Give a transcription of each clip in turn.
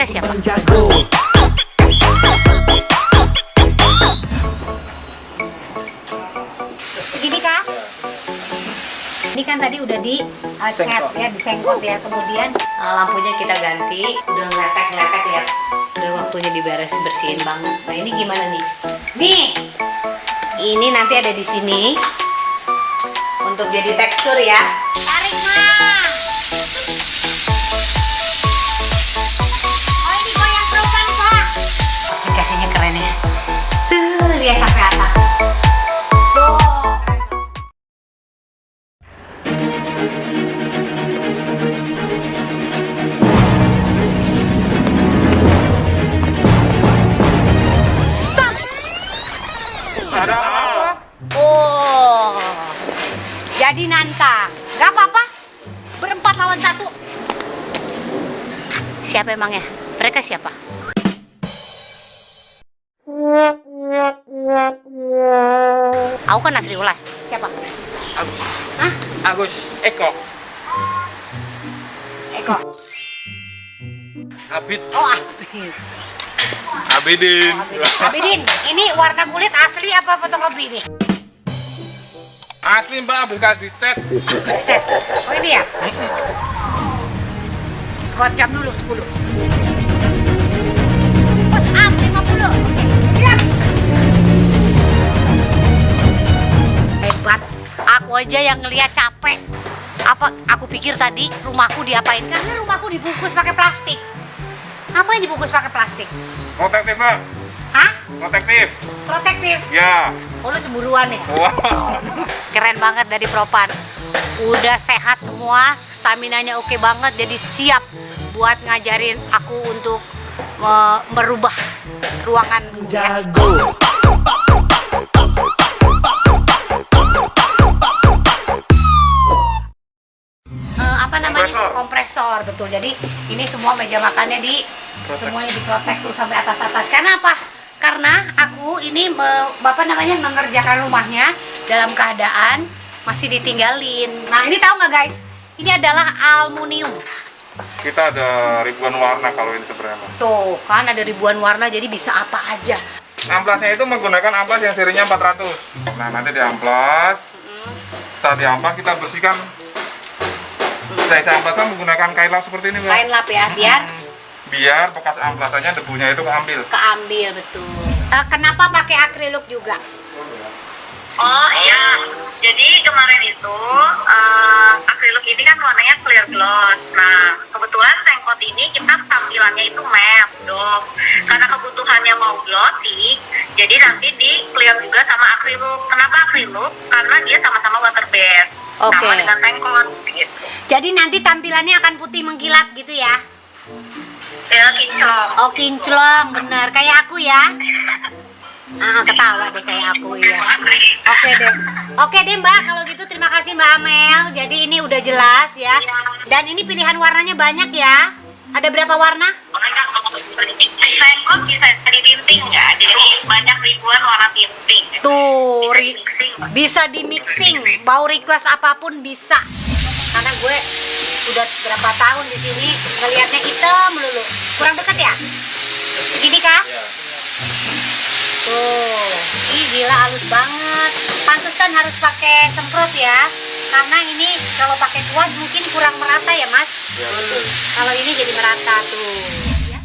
Mereka siapa? Begini kak. Ini kan tadi udah di cat ya, disengkot ya. Kemudian lampunya kita ganti. Udah ngeletek-ngeletek lihat. Udah waktunya diberes, bersihin banget. Nah ini gimana nih? Nih, ini nanti ada di sini untuk jadi tekstur ya. Tarik mah. Oh ini goyang perubahan pak. Aplikasinya keren ya. Tuh lihat sampai atas. Tuh. Oh, jadi nantang. Gak apa-apa. Berempat lawan satu. Siapa emangnya? Mereka siapa? Aku kan Nasri Ulas. Siapa? Agus. Hah? Agus. Eko. Eko. Abid. Oh, Abidin. Abidin. Abidin, ini warna kulit asli apa fotokopi nih? Asli mbak, bukan dicat. Set. Oh ini ya? Skor jam dulu 10. Push up 50. Siap. Hebat. Aku aja yang ngeliat capek. Apa aku pikir tadi rumahku diapain? Karena rumahku dibungkus pakai plastik. Apa yang dibungkus pakai plastik? Protektif mbak. Hah? Protektif. Protektif. Ya. Oh lu cemburuan ya? Wow. Keren banget dari Propan. Udah sehat semua, staminanya oke banget, jadi siap buat ngajarin aku untuk merubah ruangan gue. Jago. Apa namanya? Kompresor, betul. Jadi ini semua meja makannya semuanya diprotek tuh sampai atas-atas. Karena apa? Karena aku ini mengerjakan rumahnya dalam keadaan masih ditinggalin. Nah ini tahu nggak guys? Ini adalah aluminium. Kita ada ribuan warna kalau ini sebenarnya. Tuh kan ada ribuan warna, jadi bisa apa aja. Amplasnya itu menggunakan amplas yang serinya 400. Nah nanti diamplas. Setelah diamplas kita bersihkan. Saya amplasnya menggunakan kain lap seperti ini mbak. Kain lap ya, Biar bekas amplasannya debunya itu keambil. Keambil betul. Kenapa pakai akrilik juga? Oh iya, jadi kemarin itu akrilik ini kan warnanya clear gloss. Nah kebetulan sengkot ini kita tampilannya itu matte dong. Karena kebutuhannya mau glossy, jadi nanti di clear juga sama akrilik. Kenapa akrilik? Karena dia sama-sama water based. Oke. Sama dengan sengkot gitu. Jadi nanti tampilannya akan putih mengkilat gitu ya? Ya kinclong. Oh kinclong, bener. Kayak aku ya? Ketawa deh kayak aku ya. Oke deh Mbak, kalau gitu terima kasih Mbak Amel. Jadi ini udah jelas ya. Dan ini pilihan warnanya banyak ya. Ada berapa warna? Sengkot bisa ditinting nggak? Jadi banyak ribuan warna tinting. Tuh, Bisa bisa di mixing. di mixing. Mau request apapun bisa. Karena gue udah berapa tahun di sini ngelihatnya hitam melulu. Kurang deket ya? Gini kak? Tuh, ih gila halus banget. Pantesan harus pakai semprot ya. Karena ini kalau pakai kuas mungkin kurang merata ya mas. Ya, betul. Kalau ini jadi merata tuh. Ya.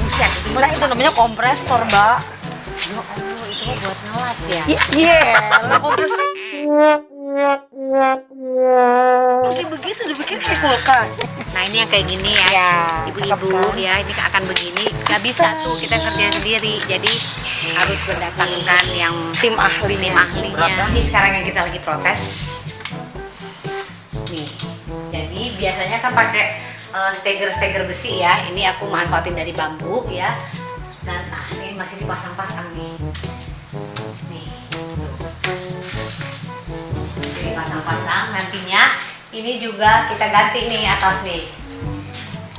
Buset, Nah, itu namanya kompresor, Mbak. ya Allah, itu mah buat ngelas ya. Iya, lah kompresor. Kayak begitu, dipikir kayak kulkas. Nah ini yang kayak gini ya, Ya, ibu-ibu cakep kan? ya, ini akan begini. Gak bisa tuh kita kerja sendiri, jadi harus mendatangkan yang Tim ahlinya. tim ahlinya. Ini sekarang yang kita lagi protes. Nih, jadi biasanya kan pakai steger besi ya. Ini aku manfaatin dari bambu ya. Dan ini masih dipasang-pasang nih. Nih, tuh. Jadi pasang-pasang nantinya ini juga kita ganti nih atas nih.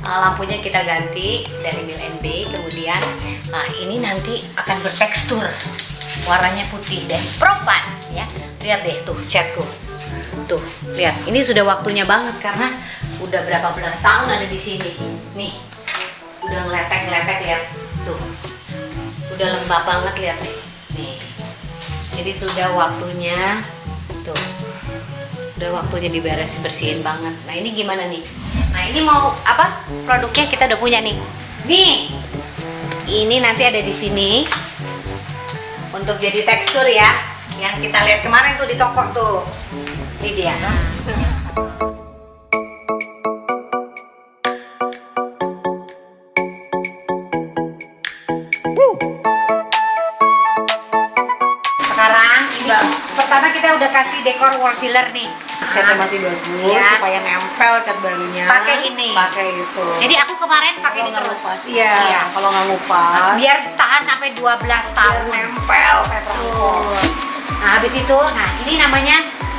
Lampunya kita ganti dari Mill NB, kemudian ini nanti akan bertekstur warnanya putih dan Propan ya. Lihat deh tuh catku tuh Lihat, ini sudah waktunya banget karena udah berapa belas tahun ada di sini. Nih, udah ngeletek-ngeletek, lihat tuh, udah lembab banget, lihat nih. Jadi sudah waktunya tuh, udah waktunya diberesin, bersihin banget. Nah ini gimana nih? Nah ini mau apa? Produknya kita udah punya nih. Nih, ini nanti ada di sini untuk jadi tekstur ya, yang kita lihat kemarin tuh di toko tuh. Ini dia. Sekarang ini pertama kita udah kasih dekor wall sealer nih. Catnya masih bagus Iya. supaya nempel cat barunya. Pakai ini. Pakai itu. Jadi aku kemarin pakai ini Kalau nggak terus. ngupas, iya. Kalau nggak ngupas, Biar tahan sampai 12 tahun. nempel kayak perangko. Tuh. Nah, habis itu, nah ini namanya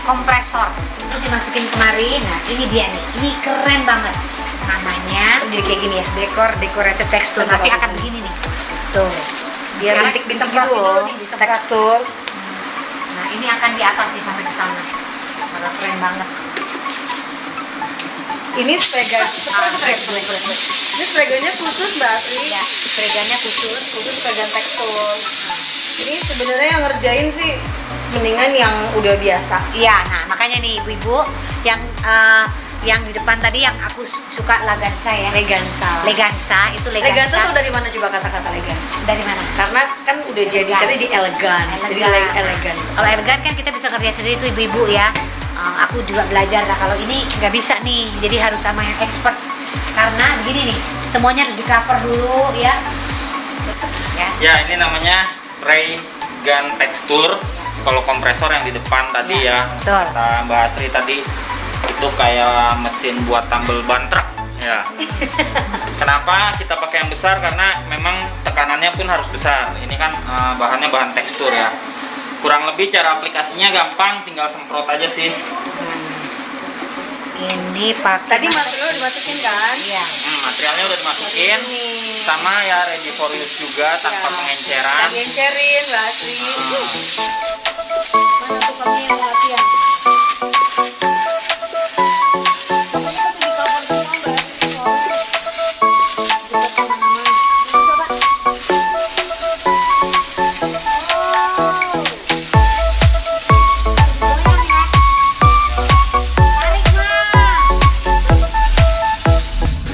kompresor. Terus dimasukin kemari. Nah, ini dia nih. Ini keren banget. Namanya Jadi kayak gini ya. decorated texture. Benar, Nanti bagus. akan begini nih. Tuh. Biar Sekarang bintik-bintik disemprot gitu dulu loh. nih, disemprot. Tekstur. Nah, ini akan di atas sih sampai ke sana. Malah keren banget. Ini spray-gun. Boleh. Ini spray-gunnya khusus Mbak Asri. Ya, spray-gunnya khusus. Khusus spray-gun tekstur. Ini sebenarnya yang ngerjain sih mendingan yang udah biasa. Iya, nah makanya nih ibu-ibu yang di depan tadi yang aku suka Leganza ya. Leganza. Leganza itu Leganza tuh dari mana coba kata-kata Leganza? dari mana? Karena kan udah jadi Elegan. cari di elegan. Jadi elegan. Kalau elegan kan kita bisa kerja sendiri tuh ibu-ibu ya. Aku juga belajar. Nah kalau ini nggak bisa nih, jadi harus sama yang expert. Karena begini nih, semuanya harus di cover dulu ya. Ya, ini namanya spray gun tekstur. Kalau kompresor yang di depan tadi ya, betul. kata Mbak Asri tadi itu kayak mesin buat tambal ban truk ya. Kenapa kita pakai yang besar? Karena memang tekanannya pun harus besar. Ini kan bahannya bahan tekstur ya. Kurang lebih cara aplikasinya gampang, tinggal semprot aja sih. Ini pakai. Tadi material dimasukin kan? Iya. Materialnya udah dimasukin, sama ya ready for use juga tanpa pengenceran. Gencerin Mbak Asri. Mana tuh kami yang latihan?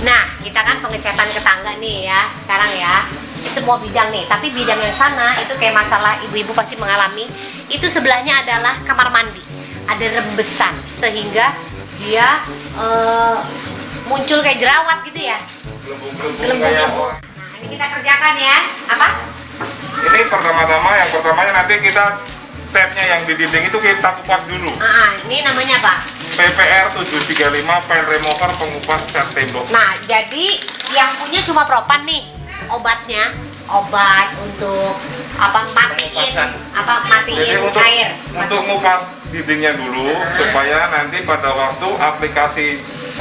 Nah, kita kan pengecatan ke tangga nih ya, sekarang ya. Di semua bidang nih, tapi bidang yang sana itu kayak masalah ibu-ibu pasti mengalami. Itu sebelahnya adalah kamar mandi. Ada rembesan sehingga dia muncul kayak jerawat gitu ya. Gelembung-gelembung. Nah, ini kita kerjakan ya. Apa? Ini yang pertamanya nanti kita catnya yang di dinding itu kita kupas dulu. Ini namanya apa? PPR 735 pen remover pengupas cat tembok. Nah, jadi yang punya cuma propan nih obatnya, obat untuk Pengupasan. matiin Jadi untuk air. ngupas dindingnya dulu supaya nanti pada waktu aplikasi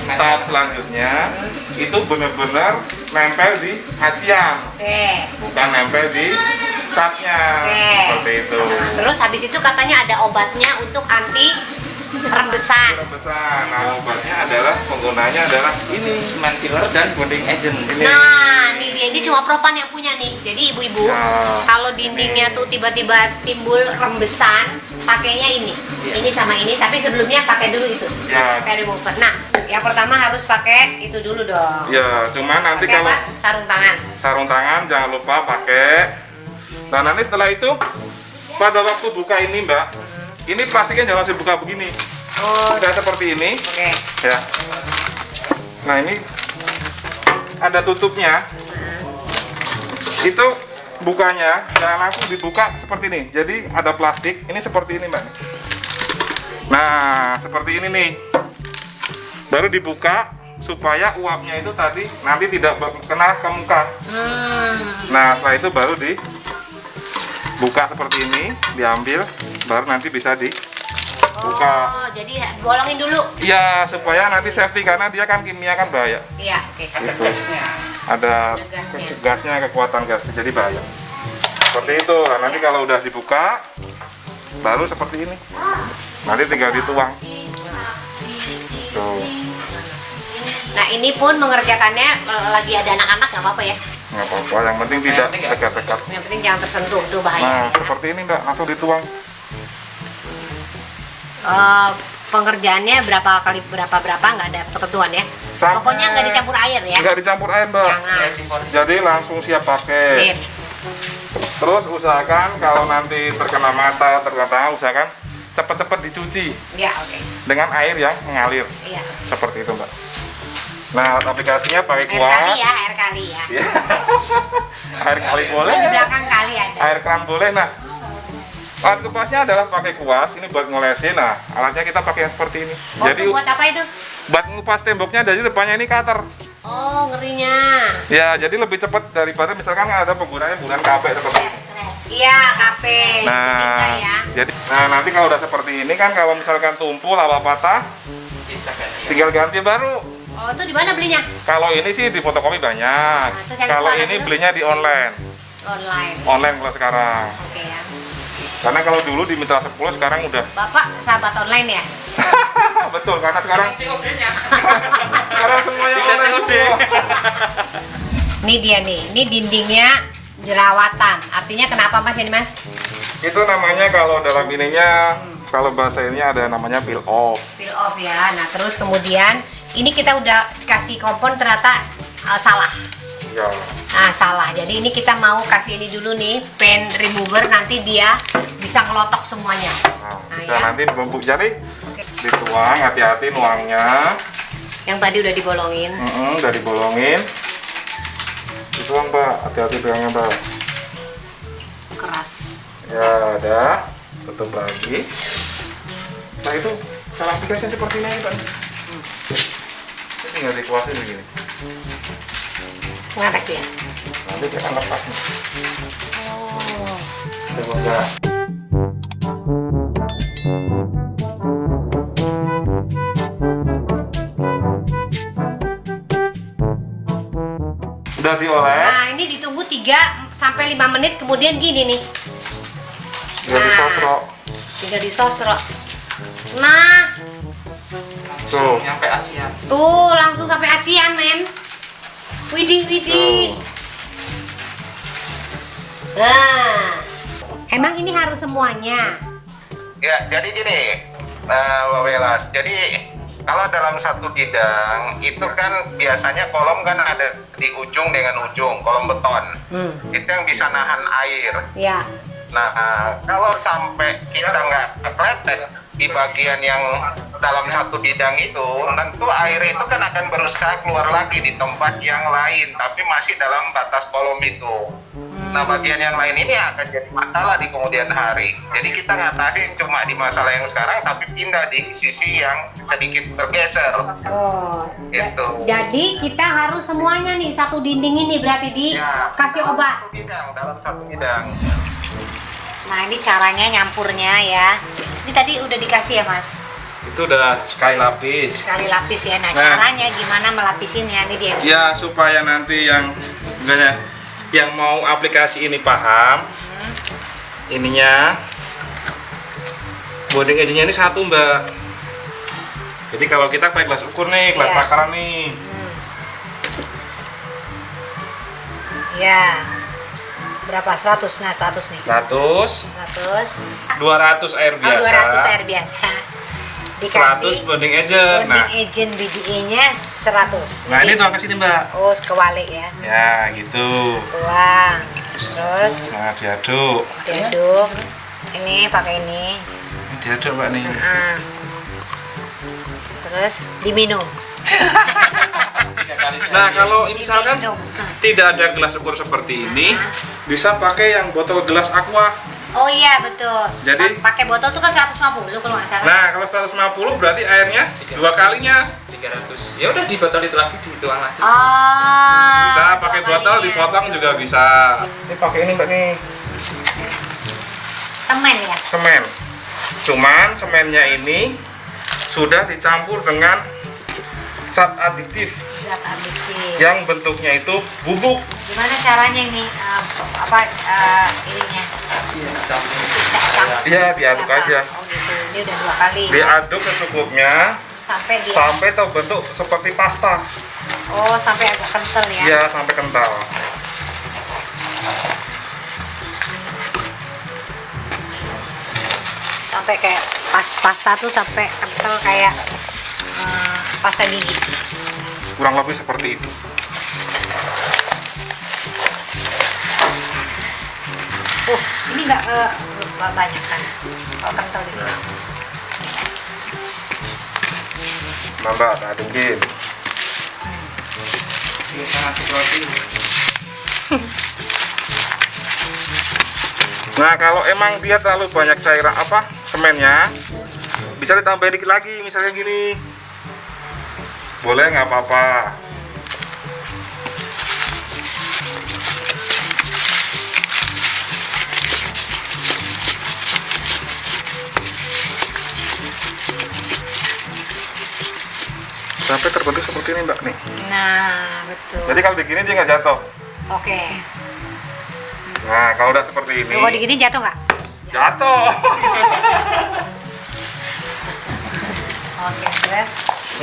tahap selanjutnya itu benar-benar nempel di hacian, Oke. bukan nempel di catnya. Oke. Seperti itu. Terus habis itu katanya ada obatnya untuk anti rembesan. Besar. Nah, obatnya adalah penggunanya adalah ini cement filler dan bonding agent. Ini. Nah, ini dia, ini cuma propan yang punya nih. Jadi ibu-ibu, Nah, kalau dindingnya tuh tiba-tiba timbul rembesan, pakainya ini. Iya. Ini sama ini, tapi sebelumnya pakai dulu itu. Ya. Pakai remover. Nah, yang pertama harus pakai itu dulu dong. Ya, cuman nanti Pakai kalau apa? Sarung tangan. sarung tangan jangan lupa pakai. Nah, nanti setelah itu pada waktu buka ini, Mbak, ini plastiknya jangan langsung buka begini. Oh, Udah seperti ini, oke. ya. Nah, ini ada tutupnya. Itu bukanya jangan langsung dibuka seperti ini. Jadi ada plastik, ini seperti ini, Mbak. Nah, seperti ini nih. Baru dibuka supaya uapnya itu tadi nanti tidak kena ke muka. Nah, setelah itu baru dibuka seperti ini, diambil, baru nanti bisa dibuka. Oh, jadi bolongin dulu. Iya, supaya nanti safety karena dia kan kimia kan bahaya. Iya, oke. Gitu. Ada Ada gasnya. gasnya, kekuatan gas, jadi bahaya. Seperti itu. Nah, nanti kalau udah dibuka, baru seperti ini. Nanti tinggal dituang. Tuh. Nah ini pun mengerjakannya lagi ada anak-anak nggak apa-apa ya. Nggak apa-apa, yang penting tidak dekat-dekat. Yang penting jangan tersentuh tuh Nah, bahaya. seperti ini Mbak, langsung dituang. Pengerjaannya berapa kali berapa nggak ada ketentuan ya. Sampai- Pokoknya nggak dicampur air ya. Nggak dicampur air Mbak. Jangan. Jadi langsung siap pakai. Sip. Terus usahakan kalau nanti terkena mata, terkena tangan, usahakan cepat-cepat dicuci Ya oke. dengan air yang mengalir. Iya. Seperti itu Mbak. Nah, aplikasinya pakai Air kali kuas. ya, air kali ya. Iya. Air kali boleh. Itu di belakang kali ada. Air keran boleh. Nah, alat kupasnya adalah pakai kuas. Ini buat ngolesin. Nah, alatnya kita pakai yang seperti ini. Oh, Jadi itu buat apa itu? buat ngupas temboknya dari depannya ini cutter. Oh, ngerinya. Ya, jadi lebih cepat daripada misalkan ada penggunanya bulan KB seperti ini. Iya, kape. Jadi enggak Nah, ya. jadi nanti kalau udah seperti ini kan kalau misalkan tumpul apa patah, tinggal ganti baru. Oh, itu di mana belinya? Kalau ini sih di fotokopi banyak. Terus yang Kalau itu apa ini tuh? belinya di online. Online. Online kalau sekarang. Oke ya. Karena kalau dulu di Mitra 10 sekarang udah Bapak sahabat online ya? betul karena sekarang COD-nya. sekarang semuanya Bisa online COD. semua. Ini dia nih. Ini dindingnya jerawatan. Artinya kenapa Mas ini Mas? Itu namanya kalau dalam ininya kalau bahasa ininya ada namanya peel off. Peel off ya. Nah, terus kemudian ini kita udah kasih kompon ternyata salah. Ya. Nah, salah. Jadi ini kita mau kasih ini dulu nih, pen remover, nanti dia bisa ngelotok semuanya. Nah, Nah, bisa ya. nanti dibungkus. Jadi Oke. dituang, hati-hati nuangnya. Yang tadi udah dibolongin. Udah dibolongin. Dituang Mbak, hati-hati pegangnya Mbak. Keras. Ya ada, tutup lagi. Nah itu cara aplikasinya seperti ini Pak. Ini tinggal dikuasain begini. Ngatek ya? Nanti dia akan lepas nih. Oh. Semoga. Udah dioles, Nah, ini ditunggu 3 sampai 5 menit kemudian gini nih. udah disosro. Tinggal disosro. Nah, Tuh. Nyampe Asia. tuh langsung sampai acian, men. Widih, widih. Nah. Emang ini harus semuanya? Ya, jadi gini, Mbak Welas. Jadi kalau dalam satu bidang itu kan biasanya kolom kan ada di ujung dengan ujung, kolom beton. Itu yang bisa nahan air. Ya. Nah, kalau sampai kita nggak kepleset di bagian yang dalam satu bidang itu, tentu air itu kan akan berusaha keluar lagi di tempat yang lain, tapi masih dalam batas kolom itu. Nah, bagian yang lain ini akan jadi masalah di kemudian hari. Jadi kita ngatasin cuma di masalah yang sekarang, tapi pindah di sisi yang sedikit bergeser. Oh. Gitu. Jadi kita harus semuanya nih satu dinding ini berarti Ya, dikasih dalam obat. satu bidang, dalam satu bidang. Nah, ini caranya nyampurnya ya. Ini tadi udah dikasih ya, Mas? Itu udah sekali lapis. Sekali lapis ya. Nah, Nah. caranya gimana melapisinnya? Ini dia. Ya supaya nanti yang mau aplikasi ini paham, ininya bonding agentnya ini satu Mbak. Jadi kalau kita pakai gelas ukur nih, gelas Iya. takaran nih, Ya. Berapa? 100. Nah, 100 nih. 100, 100. 200 air Oh, biasa, 200 air biasa. 100 bonding agent. bonding Nah, agent BDE-nya 100. nah ini tuang ke sini Mbak. Oh, kewalik ya. Ya gitu. Tuang. Terus Nah diaduk, diaduk. Ini pakai ini. ini diaduk Mbak nih. Ah. Terus diminum. Nah kalau misalkan Diminum. tidak ada gelas ukur seperti ini, bisa pakai yang botol gelas aqua. Oh iya betul. Jadi- pakai botol tuh kan 150 kalau nggak salah. Nah, kalau 150 berarti airnya 2 kalinya. 300. Ya udah di botol itu lagi dituang lagi. Oh. Bisa pakai dua botol, kalinya. dipotong juga bisa. Ini pakai ini Mbak nih, Semen ya. semen. Cuman semennya ini sudah dicampur dengan zat aditif Zat aditif. yang bentuknya itu bubuk. Gimana caranya ini? Ininya? Iya, campur. Campur. Iya, diaduk aja. Oh gitu. Ini udah 2 kali. Diaduk secukupnya. Sampai dia. sampai terbentuk seperti pasta. Oh, sampai agak kental ya. Iya, sampai kental. Sampai kayak pasta tuh sampai kental kayak pasta gigi. Kurang lebih seperti itu. Ini nggak banyak kan? Kalau kental gitu. Nambah, adungin. Ini sangat seperti Nah, kalau emang dia terlalu banyak cairan semennya, bisa ditambahin dikit lagi, misalnya gini. Boleh, nggak apa-apa. Sampai terbentuk seperti ini, Mbak, nih. Nah, betul. Jadi kalau digini dia nggak jatuh. Oke. Nah, kalau udah seperti ini, Kalau digini jatuh nggak? jatuh. Oke, terus.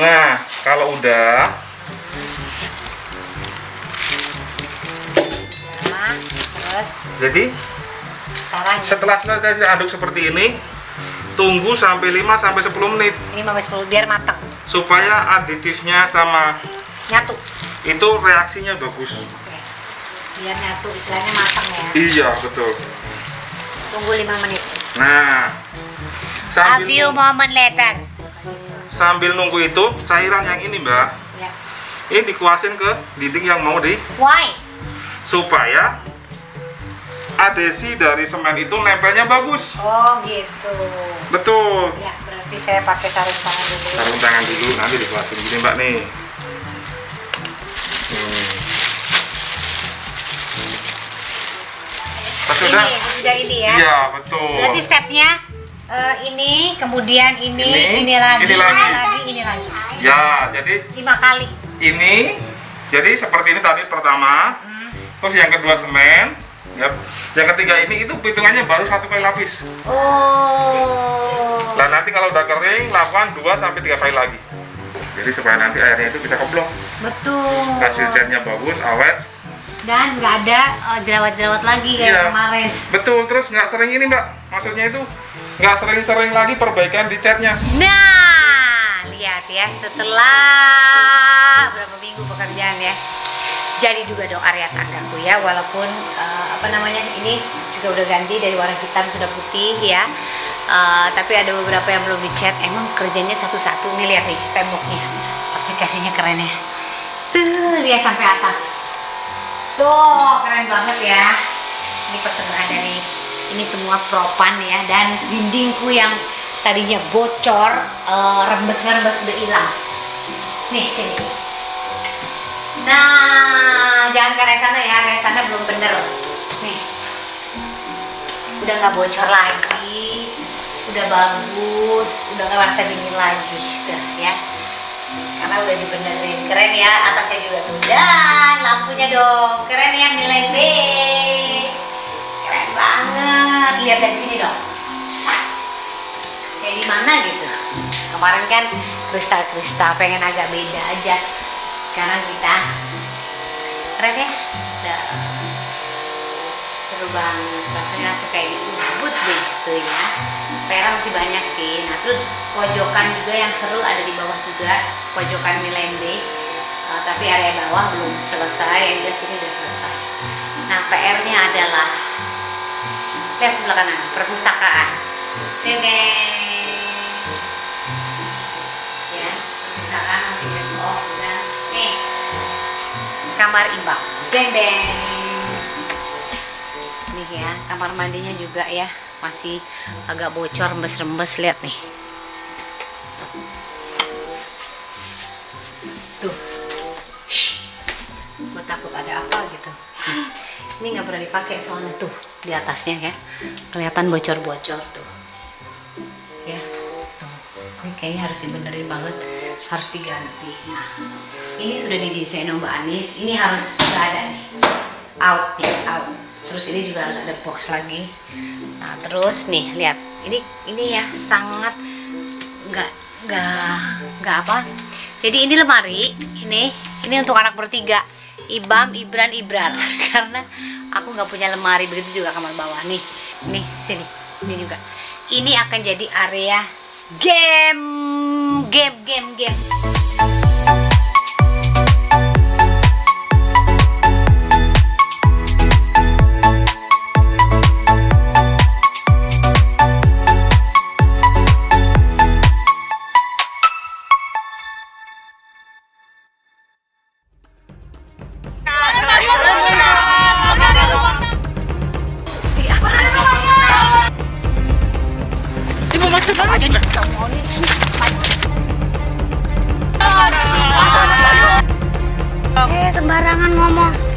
Nah, kalau udah, Nah, terus jadi caranya. setelah selesai aduk seperti ini, tunggu sampai 5 sampai 10 menit 5-10 biar matang. supaya aditifnya sama Nyatu. itu reaksinya bagus. Oke. Biar nyatu, istilahnya matang ya. Iya, betul. Tunggu 5 menit. Nah, A few moment later. sambil nunggu itu, cairan yang ini, Mbak, Ya. ini dikuasin ke dinding yang mau Why? supaya adesi dari semen itu nempelnya bagus. Oh, gitu. Betul. Ya, berarti saya pakai sarung tangan dulu. Sarung tangan dulu, nanti dikuasin gini, Mbak, nih. Pas sudah? Udah ini ya. Iya, betul. Berarti stepnya ini, kemudian ini lagi, ini lagi. ini lagi. Ya, jadi 5 kali. ini, jadi seperti ini tadi pertama, terus yang kedua semen, ya, yang ketiga ini itu hitungannya baru 1 kali lapis. Oh. Nah, nanti kalau udah kering, lakukan 2 sampai 3 kali lagi. Jadi supaya nanti airnya itu bisa keblok, Betul. hasil catnya bagus, awet. Dan nggak ada jerawat-jerawat lagi kayak Iya. kemarin. Betul, terus nggak sering ini, Mbak. Maksudnya itu nggak sering-sering lagi perbaikan di catnya. Nah, lihat ya, setelah berapa minggu pekerjaan ya, jadi juga dong area tanggaku ya, walaupun ini juga udah ganti dari warna hitam sudah putih ya, tapi ada beberapa yang belum dicat. Emang kerjanya satu-satu. Nih lihat nih temboknya, aplikasinya keren ya. Tuh lihat sampai atas. Tuh keren banget ya. Ini persembahan dari ini semua propan ya, dan dindingku yang tadinya bocor, rembes-rembes udah hilang. Nih sini. Nah, jangan ke arah sana ya, arah sana belum bener. Nih, udah nggak bocor lagi, udah bagus, udah nggak rasa dingin lagi, udah ya. Karena udah dibenerin, keren ya, atasnya juga tuh. Dan lampunya dong, keren ya Milen B. Keren banget, lihat dari sini dong. Sat. Kayak di mana gitu. Kemarin kan kristal-kristal, pengen agak beda aja. Sekarang kita keren ya, udah seru banget, rasanya langsung kayak di Ubud deh gitu ya. PR masih banyak sih. Nah terus pojokan juga yang seru ada di bawah juga, pojokan Milende, tapi area bawah belum selesai, yang di sini udah selesai. Nah PR-nya adalah lihat sebelah kanan, perpustakaan. Nenek. Ya, perpustakaan masih best of. Dan nih kamar imbang. Deng deng. Nih ya, kamar mandinya juga ya masih agak bocor, rembes-rembes, lihat nih. Tuh. Gue takut ada apa gitu. Ini nggak pernah dipakai soalnya tuh di atasnya ya. Kelihatan bocor-bocor tuh. Ya. Tuh. Ini kayaknya harus dibenerin banget, harus diganti. Nah, ini sudah didesain sama Mbak Anis. Ini harus nggak ada nih. Out nih, out. Terus ini juga harus ada box lagi. Nah terus nih lihat, ini ya sangat nggak nggak apa. Jadi ini lemari, ini untuk anak bertiga, Ibam, Ibran, Ibrar. Karena aku nggak punya lemari, begitu juga kamar bawah nih sini, ini juga. Ini akan jadi area game. Sembarangan ngomong.